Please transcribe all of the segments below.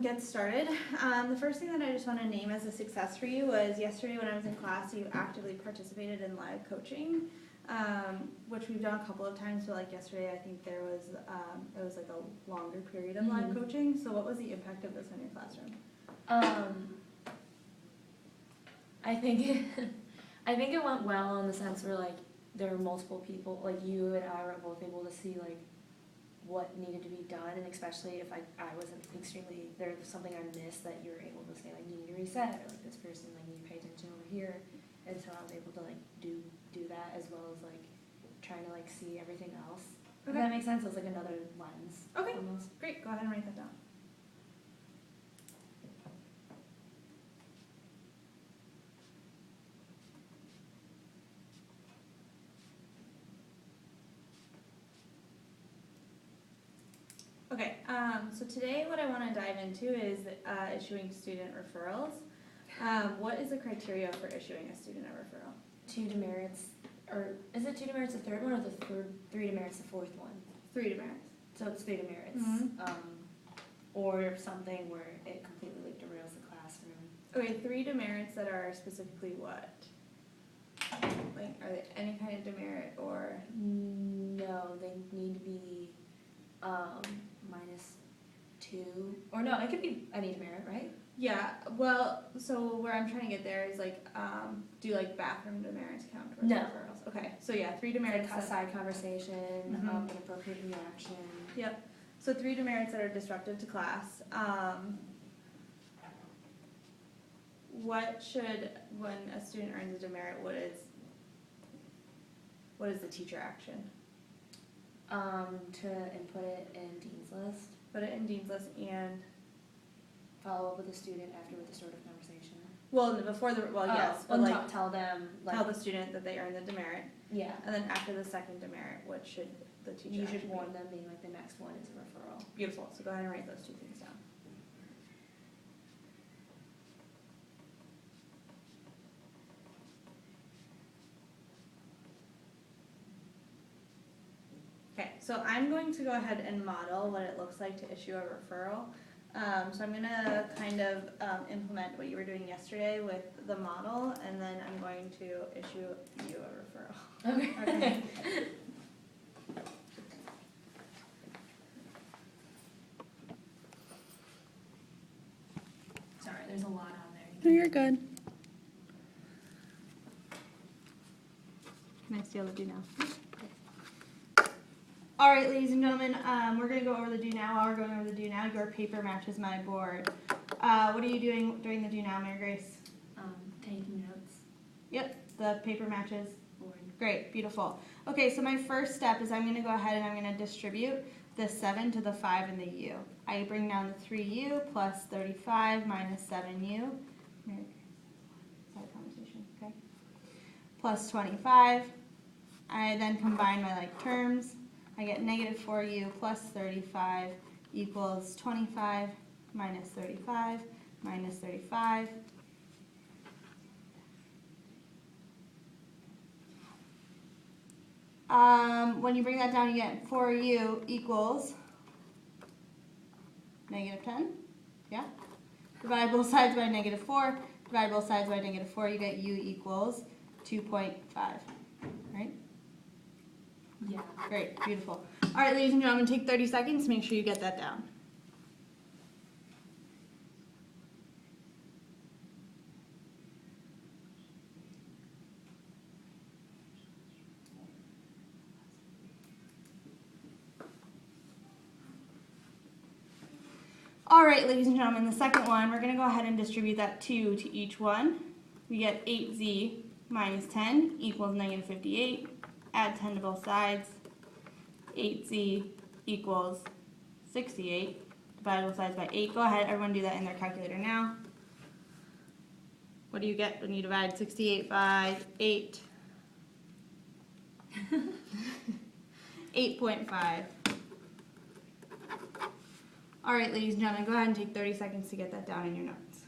get started, the first thing that I just want to name as a success for you was yesterday when I was in class, you actively participated in live coaching, which we've done a couple of times. So like yesterday, I think there was it was like a longer period of live coaching. So what was the impact of this on your classroom? I think it went well in the sense where like there were multiple people, like you and I were both able to see like what needed to be done, and especially if I wasn't extremely, there was something I missed that you were able to say like you need to reset, or like this person like need to pay attention over here, and so I was able to like do that as well as like trying to like see everything else. Does that make sense? It was like another lens. Okay, almost. Great. Go ahead and write that down. Okay, so today what I want to dive into is issuing student referrals. What is the criteria for issuing a student a referral? 2 demerits, or is it 2 demerits the third one, or the 3 demerits the fourth one? 3 demerits. So it's 3 demerits, or something where it completely like derails the classroom. Okay, 3 demerits that are specifically what? Like, are they any kind of demerit or? No, they need to be -2, or no, it could be any demerit, right? Yeah, well, so where I'm trying to get there is like, do like bathroom demerits count towards No. referrals? Okay, so yeah, 3 demerits. Like a side conversation, inappropriate reaction. Yep. So 3 demerits that are disruptive to class. What should, when a student earns a demerit, what is the teacher action? To input it in Dean's List. Put it in Dean's List and follow up with the student after with the start of conversation. Well, before the yes, but like tell them tell the student that they earned the demerit. Yeah. And then after the second demerit, what should the teacher? You should warn them, being like the next one is a referral. Beautiful. So go ahead and write those 2 things down. Okay, so I'm going to go ahead and model what it looks like to issue a referral. So I'm going to kind of implement what you were doing yesterday with the model, and then I'm going to issue you a referral. Okay. Sorry, there's a lot on there. No, you're good. Can I steal the do now? All right, ladies and gentlemen, we're going to go over the do now. While we're going over the do now, your paper matches my board. What are you doing during the do now, Mary Grace? Taking notes. Yep, the paper matches. Board. Great, beautiful. Okay, so my first step is I'm going to go ahead and I'm going to distribute the 7 to the 5 and the u. I bring down the 3u plus 35 minus 7u. Side conversation, okay? Plus 25. I then combine my like terms. I get negative 4u plus 35 equals 25 minus 35 minus 35. When you bring that down, you get 4u equals negative 10. Yeah? Divide both sides by negative 4. Divide both sides by negative 4. You get u equals 2.5. Right? Yeah. Great. Beautiful. All right, ladies and gentlemen, take 30 seconds to make sure you get that down. All right, ladies and gentlemen, the second one, we're going to go ahead and distribute that 2 to each one. We get 8z minus 10 equals negative 58. Add 10 to both sides. 8z equals 68. Divide both sides by 8. Go ahead, everyone do that in their calculator now. What do you get when you divide 68 by 8? 8.5. All right, ladies and gentlemen, go ahead and take 30 seconds to get that down in your notes.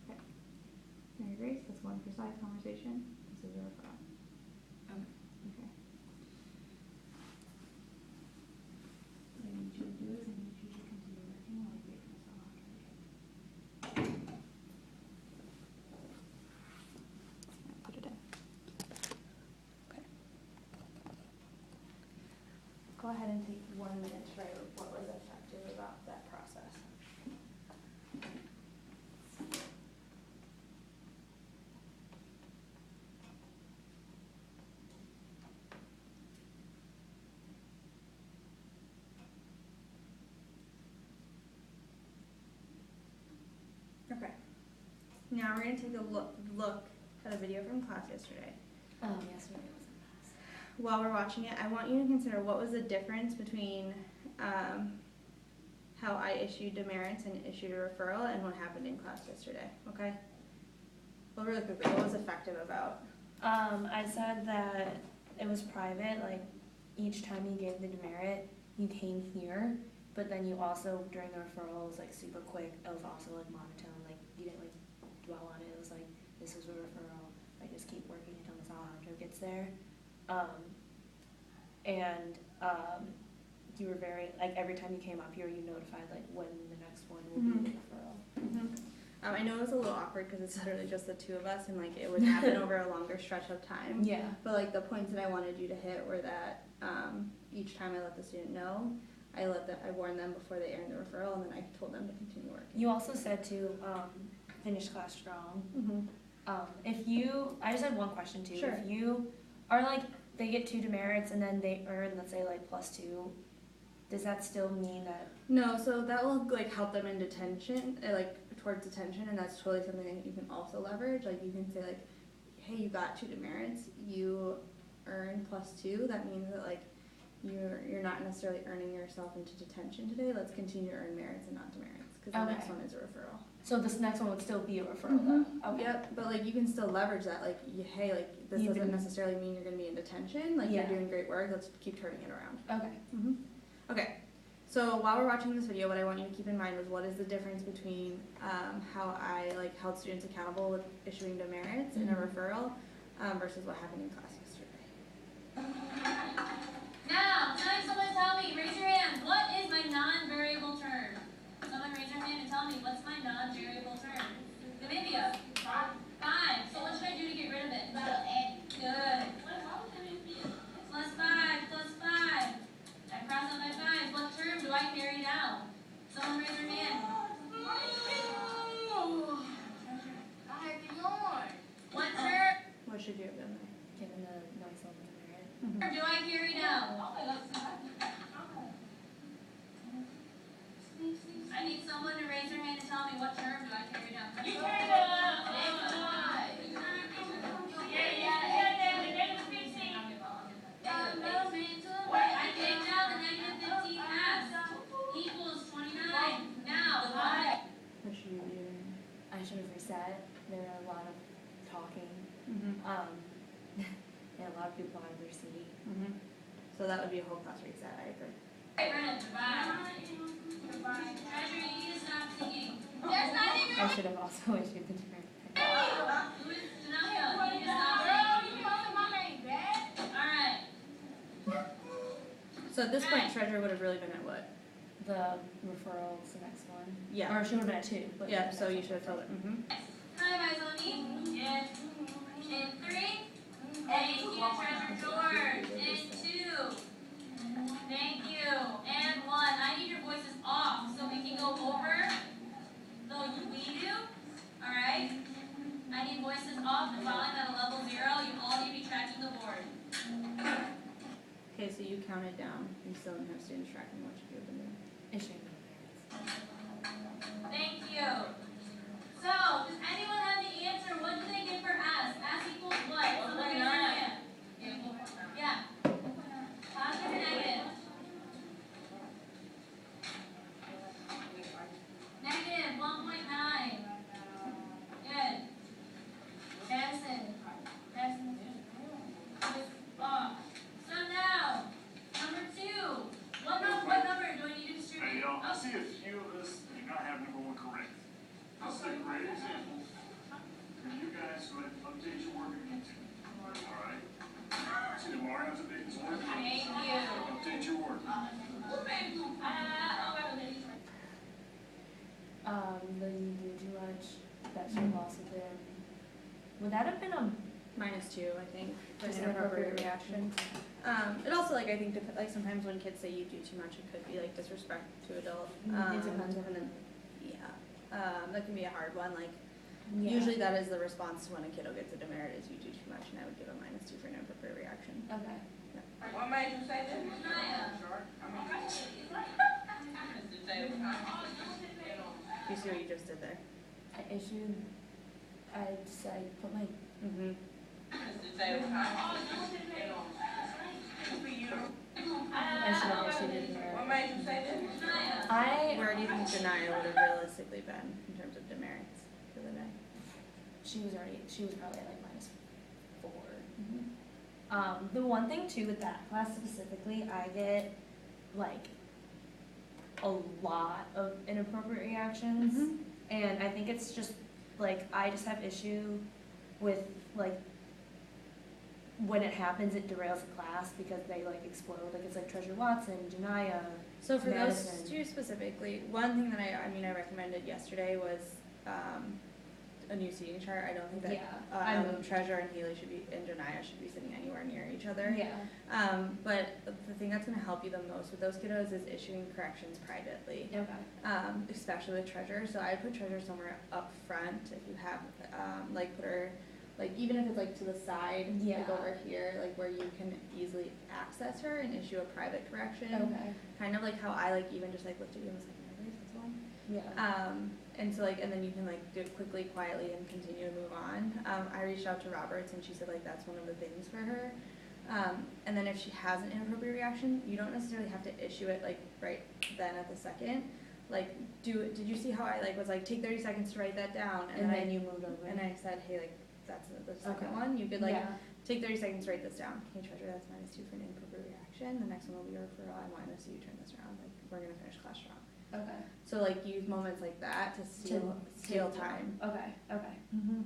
Okay. Mary Grace, that's one for side conversation. This is a referral. Okay. What I need you to do is I need you to continue working while I go ahead and take 1 minute to write what was effective about that process. Okay. Now we're going to take a look at a video from class yesterday. Oh, yes, we was in class. While we're watching it, I want you to consider what was the difference between how I issued demerits and issued a referral and what happened in class yesterday, okay? Well, really quickly, what was effective about? I said that it was private, like each time you gave the demerit, you came here, but then you also, during the referral, it was like super quick. It was also like monotone, like you didn't like dwell on it. It was like, this was a referral, like just keep working until Ms. Alejandro gets there. You were very, like every time you came up here, you notified like when the next one will be the referral. I know it was a little awkward because it's literally just the two of us and like it would happen over a longer stretch of time. Yeah. But like the points that I wanted you to hit were that each time I let the student know, I warned them before they earned the referral, and then I told them to continue working. You also said to finish class strong. I just had one question too. Sure. If you are like, they get 2 demerits and then they earn, let's say like +2, does that still mean that? No, so that will like help them in detention, like towards detention, and that's totally something that you can also leverage. Like you can say like, hey, you got 2 demerits, you earn +2. That means that like you're not necessarily earning yourself into detention today. Let's continue to earn merits and not demerits, because the next one is a referral. So this next one would still be a referral though? Okay. Yep, but like you can still leverage that. Like, hey, like this doesn't necessarily mean you're going to be in detention. Like you're doing great work. Let's keep turning it around. Okay. Okay. So while we're watching this video, what I want you to keep in mind was what is the difference between how I like held students accountable with issuing demerits in a referral versus what happened in class yesterday. Now, can someone tell me, raise your hand, what is my non-variable term? Someone raise your hand and tell me, what's my non-variable term? Namibia. 5. So what should I do to get rid of it? Good. +5, +5. I cross out my 5. What term do I carry now? Someone raise your hand. What term? What should you have done there? Given the nice one demerit. Do I carry now? I need someone to raise their hand and tell me what term do I carry now. You carry I take down the -15 equals 29. Now, why? What should you be doing? I should have reset. There are a lot of talking. And a lot of people out of their seat. So that would be a whole class reset. I agree. Hey, Brennan, Treasure, you need to stop singing. There's not even. I should have also issued the demerit. Louis, Tanaka, you need to stop singing. Alright. So at this point, Treasure would have really been at what? The referral's the next one. Yeah. Or it should have been at 2. But Yeah. So you should have told it. Hi, guys, on me. In 3. Thank you, Treasure George. In 2. Thank you. And 1. I need your voices off so we can go over the we do. Alright? I need voices off, and while I'm at a level 0, you all need to be tracking the board. Okay, so you counted down. You still don't have students tracking what you have been doing. Issuing the demerits. Thank you. So, does anyone have the answer? What do they get for S? S equals what? Someone raise their hand. Yeah. Positive or negative? Negative 1.9. Good. Madison. So now, number 2. What number do I need to distribute? Hey, y'all, I see a few of us do not have number 1 correct. This is a great example for you guys to update your work if you need to. Alright? See, tomorrow has a big one. Thank you. Update your work. The you do too much, that should have also been, would that have been a -2, I think, for Just an inappropriate reaction. It also, like, I think, like, sometimes when kids say you do too much, it could be, like, disrespect to adults. It depends on and then, that can be a hard one, like, Yeah. usually that is the response when a kiddo gets a demerit is you do too much, and I would give a -2 for an inappropriate reaction. Okay. What made you say that? You see what you just did there? I put my. Mm-hmm. I should have issued it there. What made you say that? Where do you think denial would have realistically been in terms of demerits for the day? She was probably at like -4. Mm-hmm. The one thing too with that class specifically, I get like a lot of inappropriate reactions, Mhm. and I think it's just like I just have issue with like when it happens, it derails the class because they like explode. Like it's like Treasure Watson, Janaya. So for Madison. those two specifically, one thing that I recommended yesterday was a new seating chart. I don't think that Yeah, I moved. Treasure and Haley and Janaya should be sitting anywhere near each other. Yeah. But the thing that's going to help you the most with those kiddos is issuing corrections privately. Okay. Especially with Treasure. So I'd put Treasure somewhere up front if you have, like put her, like even if it's like to the side, Yeah. like over here, like where you can easily access her and issue a private correction. Okay. Kind of like how I like even just like looked at you and was like, "Really, this one?" Yeah. And so like, and then you can like do it quickly, quietly, and continue to move on. I reached out to Roberts and she said like that's one of the things for her. And then if she has an inappropriate reaction, you don't necessarily have to issue it like right then at the second. Like, did you see how I like was like take 30 seconds to write that down, And then you moved over. and I said, hey, like that's the second Okay. one. You could like Yeah. take 30 seconds to write this down. Hey, Treasure, that's -2 for an inappropriate reaction. The next one will be a referral. I want to see you turn this around. Like we're gonna finish class strong. Okay. So like use moments like that to steal time. Okay. Okay. Mm-hmm.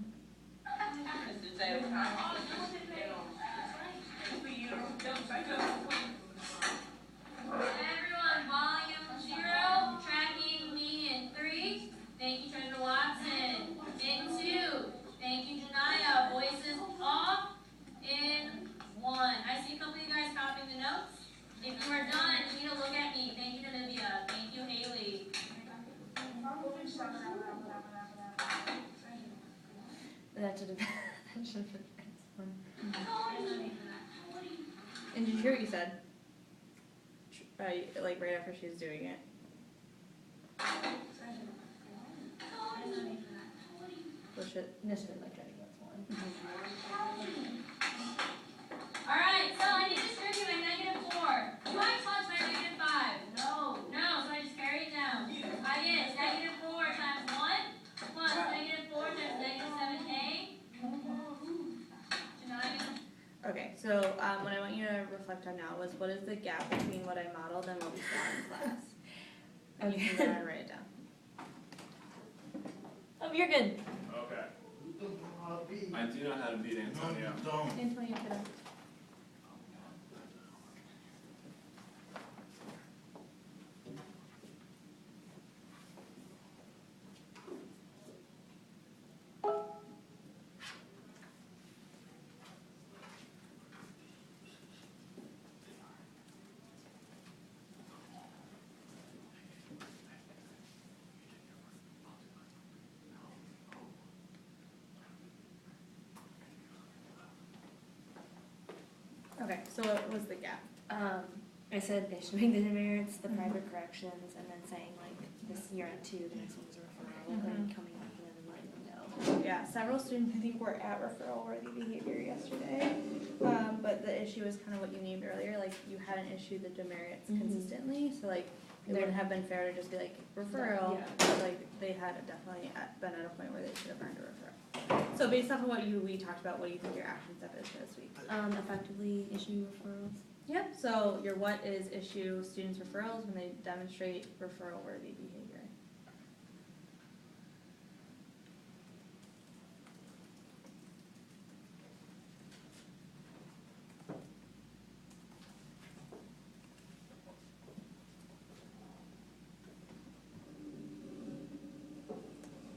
Everyone, volume 0, tracking me in 3. Thank you, Treasure Watson. In 2, thank you, Janaya. Voices off. In 1. I see a couple of you guys copying the notes. If you are done, you need to look at me. Thank you, Olivia. Thank you, Haley. That should have been. That should have been one. And did you hear what you said? Like right after she was doing it. Push it. This should have been like trying to get one. All right, so I need to distribute my -4. Do I touch my -5? No. No, so I just carry it down. I get -4 times 1 plus -4 times -7a. Okay, so what I want you to reflect on now was what is the gap between what I modeled and what we saw in class? And you can go ahead and write it down. Oh, you're good. Okay. I do know how to beat Antonio. Antonio, get up. Okay, so what was the gap? I said issuing the demerits, the private corrections, and then saying like this year on 2, the next one was a referral, and then coming up to them and letting them know. Yeah, several students I think were at referral worthy behavior yesterday. But the issue is kind of what you named earlier, like you hadn't issued the demerits consistently, so like it wouldn't have been fair to just be like referral, Yeah. but like they had definitely been at a point where they should have earned a referral. So based off of what we talked about, what do you think your action step is for this week? Effectively issue referrals. Yep, so your what is issue students referrals when they demonstrate referral worthy behavior.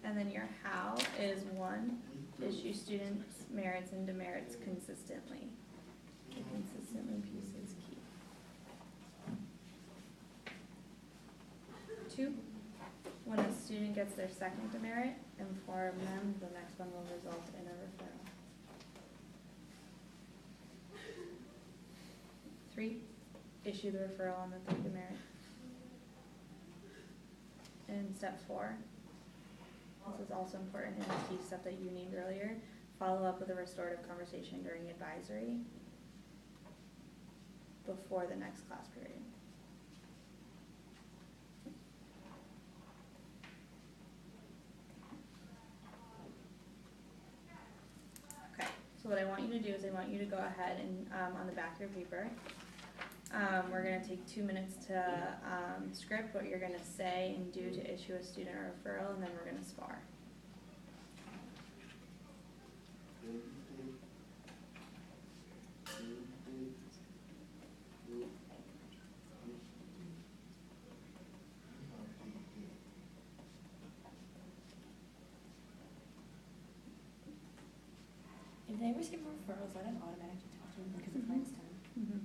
And then your how is 1, issue students merits and demerits consistently. The consistently piece is key. 2, when a student gets their second demerit, inform them the next one will result in a referral. 3, issue the referral on the third demerit. And step 4, this is also important in the key step that you named earlier, follow up with a restorative conversation during advisory before the next class period. Okay, so what I want you to do is I want you to go ahead and on the back of your paper, we're going to take 2 minutes to script what you're going to say and do to issue a student a referral, and then we're going to spar. If they receive referrals, let them automatically talk to them because it's next time. Mm-hmm.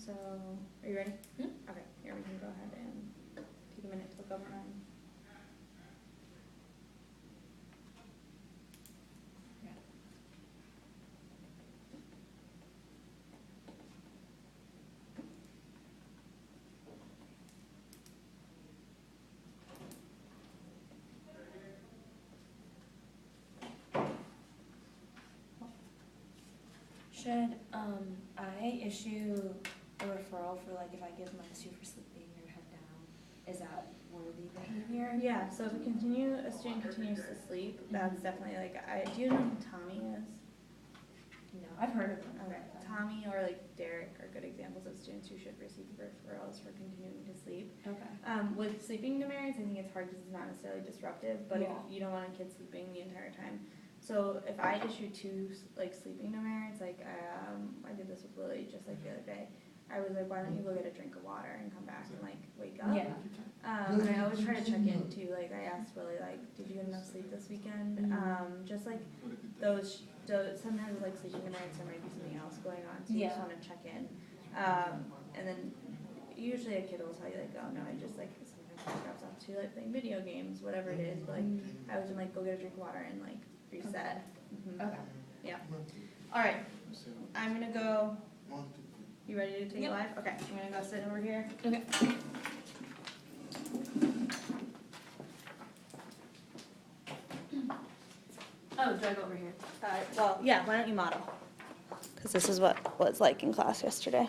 So, are you ready? Okay, here we can go ahead and take a minute to look over mine. Should I issue a referral for like if I give my student for sleeping or head down? Is that worthy behavior? Yeah, so if a student continues to sleep, that's definitely like, do you know who Tommy is? No, I've heard of them. Okay, Tommy or like Derek are good examples of students who should receive referrals for continuing to sleep. Okay. With sleeping demerits, I think it's hard because it's not necessarily disruptive, but Yeah. if you don't want a kid sleeping the entire time. So if I issue 2 like sleeping demerits, like I did this with Lily just like the other day. I was like, why don't you go get a drink of water and come back and like wake up? Yeah. And I always try to check in too. Like I asked Lily, like, did you get enough sleep this weekend? Just like those sometimes with like sleeping demerits there might be something else going on, so you just want to check in. And then usually a kid will tell you like, oh no, I just like sometimes it drops off to like playing video games, whatever it is. But like I was like, go get a drink of water and like reset. Okay. Yeah. All right. I'm gonna go. You ready to take it live? Okay. I'm gonna go sit over here. Okay. Oh, do I go over here? Well, yeah. Why don't you model? Because this is what was like in class yesterday.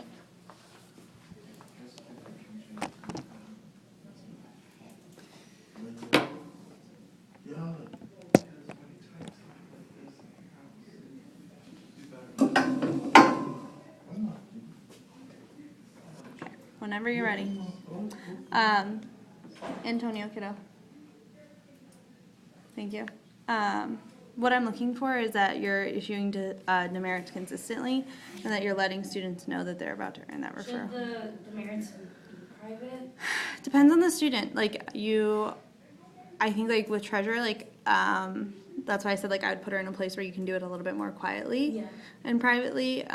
Whenever you're ready. Antonio, kiddo. Thank you. What I'm looking for is that you're issuing demerits consistently and that you're letting students know that they're about to earn that referral. Should the demerits be private? Depends on the student. Like I think like with Treasure, like that's why I said like I would put her in a place where you can do it a little bit more quietly and privately.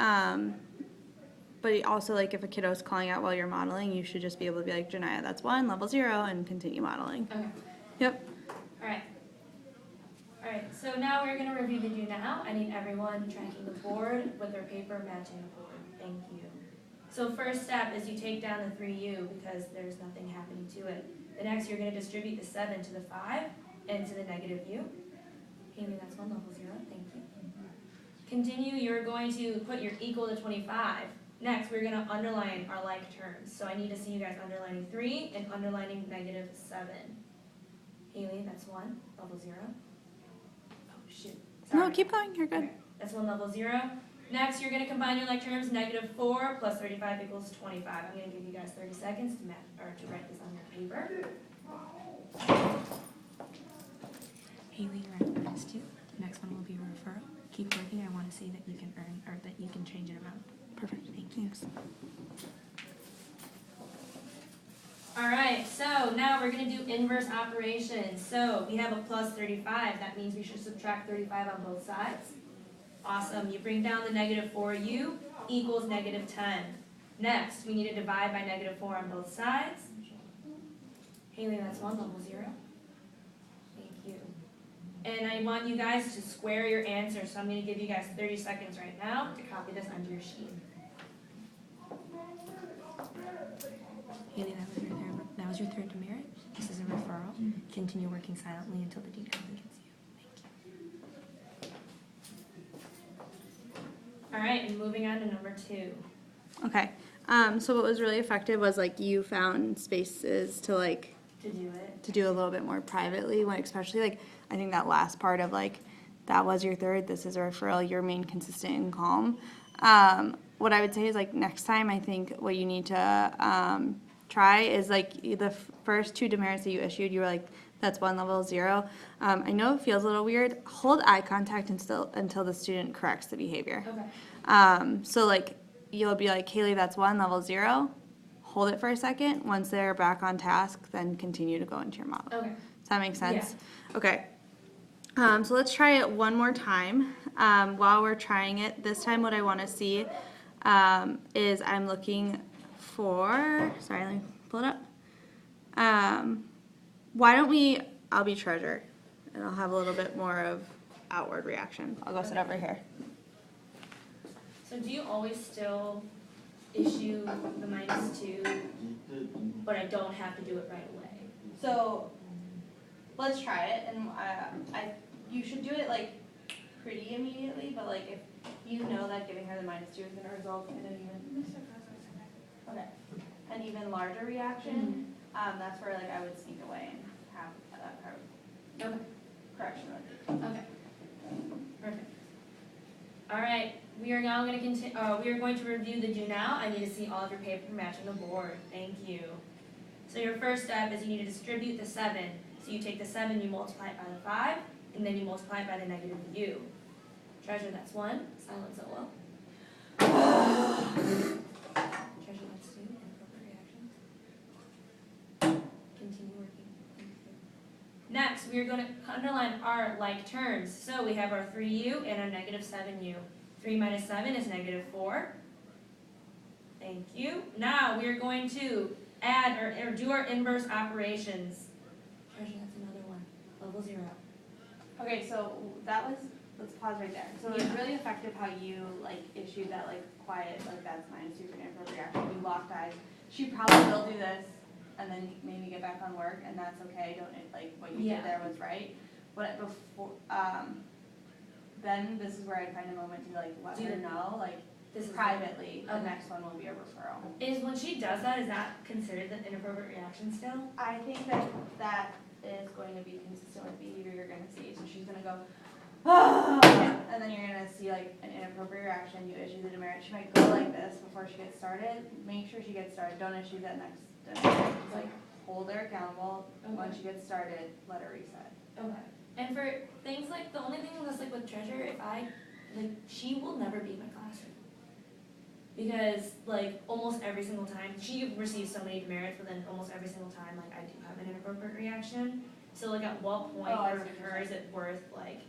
But also like if a kiddo's calling out while you're modeling, you should just be able to be like, Janiyah, that's 1, level 0, and continue modeling. Okay. Yep. Alright. Alright, so now we're going to review the do now. I need everyone tracking the board with their paper matching the board. Thank you. So first step is you take down the 3U because there's nothing happening to it. The next you're going to distribute the 7 to the 5 and to the negative U. Haley, that's 1, level 0. Thank you. Continue, you're going to put your equal to 25. Next, we're going to underline our like terms. So I need to see you guys underlining 3 and underlining negative 7. Haley, that's 1, level 0. Oh, shoot. No, Sorry. keep going. You're good. Okay, that's 1, level 0. Next, you're going to combine your like terms. -4 plus 35 equals 25. I'm going to give you guys 30 seconds to to write this on your paper. Haley, you're at -2. The next one will be a referral. Keep working. I want to see that you can earn, or that you can change it around. Perfect. Thanks. All right, so now we're going to do inverse operations. So we have a plus 35. That means we should subtract 35 on both sides. Awesome. You bring down the -4u equals -10. Next, we need to divide by -4 on both sides. Haley, that's 1, level 0. Thank you. And I want you guys to square your answer. So I'm going to give you guys 30 seconds right now to copy this onto your sheet. Haley, that was your third demerit. This is a referral. Continue working silently until the deacon gets you. Thank you. All right, and moving on to number 2. Okay. So what was really effective was like you found spaces to like To do it. to do a little bit more privately, when especially like I think that last part of like that was your third, this is a referral, you remain consistent and calm. What I would say is like next time I think what you need to try is like the first 2 demerits that you issued, you were like, that's 1, level 0. I know it feels a little weird. Hold eye contact until the student corrects the behavior. Okay. So like you'll be like, Kaylee, that's 1, level 0. Hold it for a second. Once they're back on task, then continue to go into your model. Okay. Does that make sense? Yeah. Okay. So let's try it one more time. While we're trying it, this time what I want to see is I'm looking for, sorry, let me pull it up. Why don't we, I'll be treasurer, and I'll have a little bit more of outward reaction. I'll go sit over here. So do you always still issue the -2, but I don't have to do it right away? So let's try it, and you should do it like pretty immediately, but like if you know that giving her the -2 is going to result in an even larger reaction, that's where like I would sneak away and have that part of correction with you. Okay. Perfect. All right. We are now going to continue. We are going to review the do now. I need to see all of your paper matching the board. Thank you. So your first step is you need to distribute the 7. So you take the 7, you multiply it by the 5, and then you multiply it by the -u. Treasure, that's 1. Silent solo. Treasure, that's 2. Inappropriate reactions. Continue working. Thank you. Next, we are going to underline our like terms. So we have our 3u and our -7u. 3 minus 7 is -4. Thank you. Now we are going to add or do our inverse operations. Treasure, that's another one. Level 0. Okay, so that was, let's pause right there. So it was Yeah. really effective how you like issued that like quiet, like that's -2 for inappropriate reaction. You locked eyes. She probably will do this and then maybe get back on work, and that's okay. Don't like what you Yeah. did there was right. But before, then this is where I find a moment to like let her know, like This is privately, the Okay. next one will be a referral. Is when she does that, is that considered an inappropriate reaction still? I think that that is going to be consistent with behavior you're going to see. So she's going to go, oh, and then you're going to see like an inappropriate reaction. You issue the demerit. She might go like this before she gets started. Make sure she gets started. Don't issue that next demerit. Just like hold her accountable. Okay. Once she gets started, let her reset. Okay. And for things like, the only thing that's like with Treasure, if she will never be in my classroom. Because like almost every single time, she receives so many demerits, but then almost every single time, like I do have an inappropriate reaction. So like at what point I for see what her you're is it worth like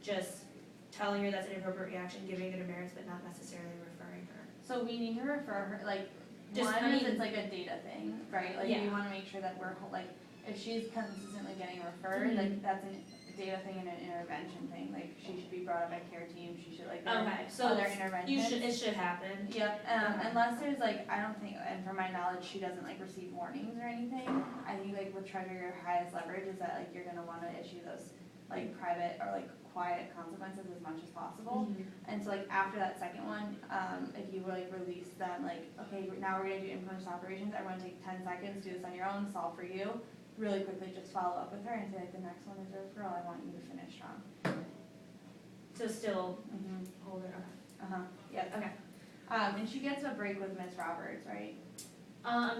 just telling her that's an inappropriate reaction, giving her demerits, but not necessarily referring her? So we need to refer her, like, Just, one I is mean- it's like a data thing, right? Like, Yeah. we want to make sure that we're, like, if she's consistently getting referred, Mhm. like, that's a data thing and an intervention thing. Like, she should be brought up by care team, she should, like, there are Okay, so other interventions. it should happen. Yep, unless there's, like, I don't think, and from my knowledge, she doesn't, like, receive warnings or anything. I think, like, with Treasure, your highest leverage is that, like, you're gonna want to issue those, like, private or, like, quiet consequences as much as possible. Mhm. And so like after that second one, if you like release them, like, okay, now we're gonna do inverse operations, everyone take 10 seconds, do this on your own, solve for you, really quickly just follow up with her and say like, the next one is a referral, I want you to finish strong. So still Mm-hmm. hold her. Uh-huh, yeah. Okay. And she gets a break with Miss Roberts, right?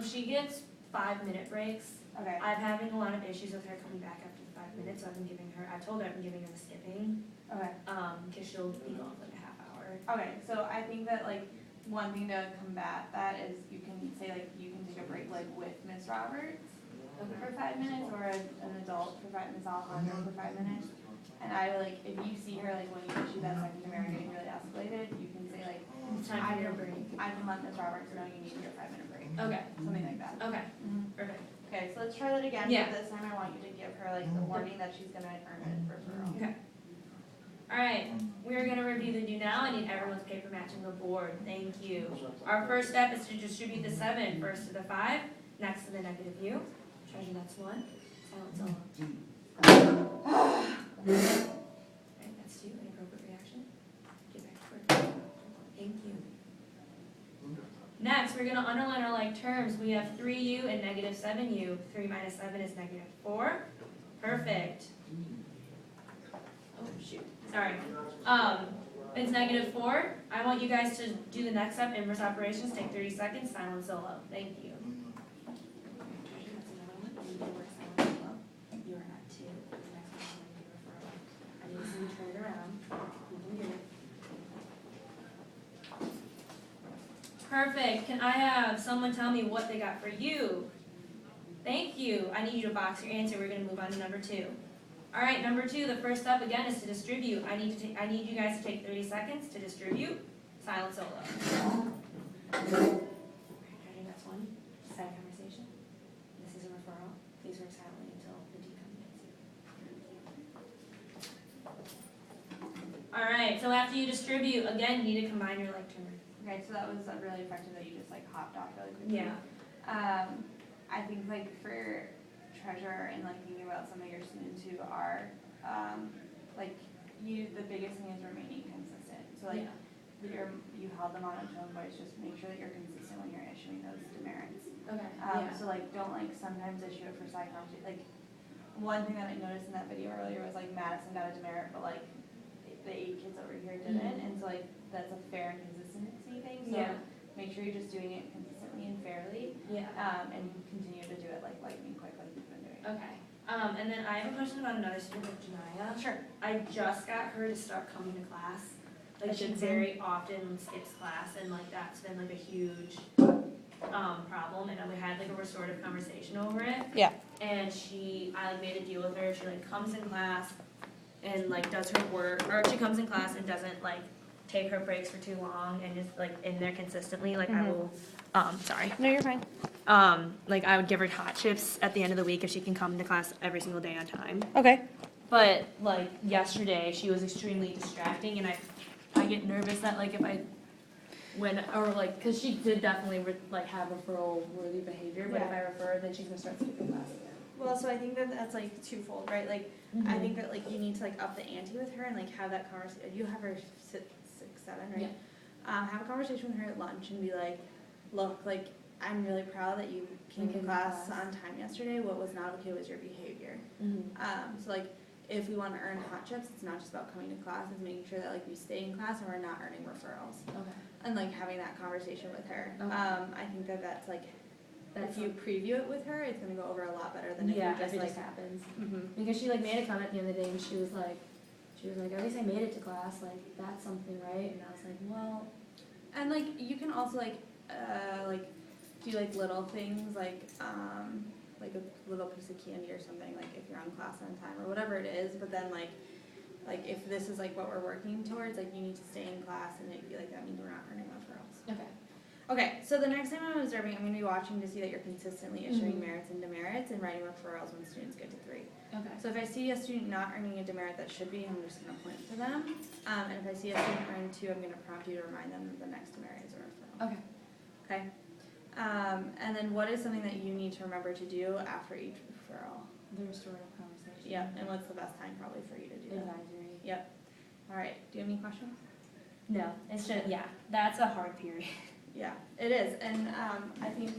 She gets 5-minute breaks. Okay. I'm having a lot of issues with her coming back after the 5 minutes, so I told her I'm giving her the skipping, Okay. cause she'll be gone for like a half hour. Okay, so I think that like, one thing to combat that is you can say like, you can take a break like with Miss Roberts for 5 minutes, or an adult for 5 minutes, I'll have her for 5 minutes. And I like, if you see her like when you issue that second demerit getting really escalated, you can say like, It's time for your break. I can let Miss Roberts know you need your 5-minute break, Okay, something like that. okay, perfect. Okay, so let's try that again, Yeah. but this time I want you to give her like the warning that she's gonna earn a referral. Okay. Alright, we're gonna review the do now. I need everyone's paper matching the board. Thank you. Our first step is to distribute the 7 first to the 5, next to the negative u. Treasure, that's 1. Silent solo. Alright, that's 2. Inappropriate reaction. Get back to work. Thank you. Next, we're gonna underline our like terms. We have 3u and negative 7u. 3 minus 7 is negative 4. Perfect. Oh, shoot. Sorry. It's negative 4. I want you guys to do the next step, inverse operations. Take 30 seconds, silent solo. Thank you. That's another one. You can work silent solo. You are at 2. The next one I'm going to do referral. I need to see you turn it around. You can do it. Perfect. Can I have someone tell me what they got for you? Thank you. I need you to box your answer. We're going to move on to number 2. All right, number 2, the first step again is to distribute. I need you guys to take 30 seconds to distribute. Silent solo. That's 1. Side conversation. This is a referral. Please work silently until the decom gets you. All right, so after you distribute, again, you need to combine your like term. Okay, so that was really effective that you just like hopped off really quickly. Yeah. I think like for treasure and like thinking about some of your students who are, like the biggest thing is remaining consistent. So like you held them on a tone voice, just make sure that you're consistent when you're issuing those demerits. Okay. So like don't like sometimes issue it for side conversation. Like one thing that I noticed in that video earlier was like Madison got a demerit, but like the 8 kids over here didn't, and so like that's a fair and consistency thing. So make sure you're just doing it consistently and fairly. Yeah. And continue to do it like lightning quick like you've been doing. Okay. And then I have a question about another student, like Janaya. Sure. I just got her to start coming to class. Like she very often skips class, and like that's been like a huge problem. And we had like a restorative conversation over it. Yeah. And I like made a deal with her. She like comes in class and like does her work, or she comes in class and doesn't like take her breaks for too long and just like in there consistently. Like I will. Sorry. No, you're fine. Like I would give her hot chips at the end of the week if she can come to class every single day on time. Okay. But like yesterday, she was extremely distracting, and I get nervous that like if I because she did definitely like have referral worthy behavior, but if I refer her, then she's gonna start skipping class again. Well, so I think that that's like twofold, right? Like I think that like you need to like up the ante with her and like have that conversation. You have her 6, 7, right? Yeah. Have a conversation with her at lunch and be like, look, like I'm really proud that you came to class on time yesterday. What was not okay was your behavior. So like if we want to earn hot chips, it's not just about coming to class, it's making sure that like we stay in class and we're not earning referrals. Okay. And like having that conversation with her. Okay. I think that that's like, if you preview it with her, it's gonna go over a lot better than if you just it like. just happens. Mhm. Because she like made a comment the other day, and she was like, at least I made it to class. Like that's something, right? And I was like, well. And like you can also like do like little things like a little piece of candy or something, like if you're on class on time or whatever it is, but then like if this is like what we're working towards, like you need to stay in class, and it'd be like that means we're not earning referrals. Okay. Okay, so the next time I'm observing, I'm gonna be watching to see that you're consistently issuing merits and demerits and writing referrals when students get to 3. Okay. So if I see a student not earning a demerit that should be, I'm just gonna point to them. And if I see a student earn 2, I'm gonna prompt you to remind them that the next demerit is a referral. Okay. Okay. And then what is something that you need to remember to do after each referral? The restorative conversation. Yeah, and what's the best time probably for you to do that? Advisory. Yep. All right, do you have any questions? No, it's just, that's a hard period. Yeah, it is, and I think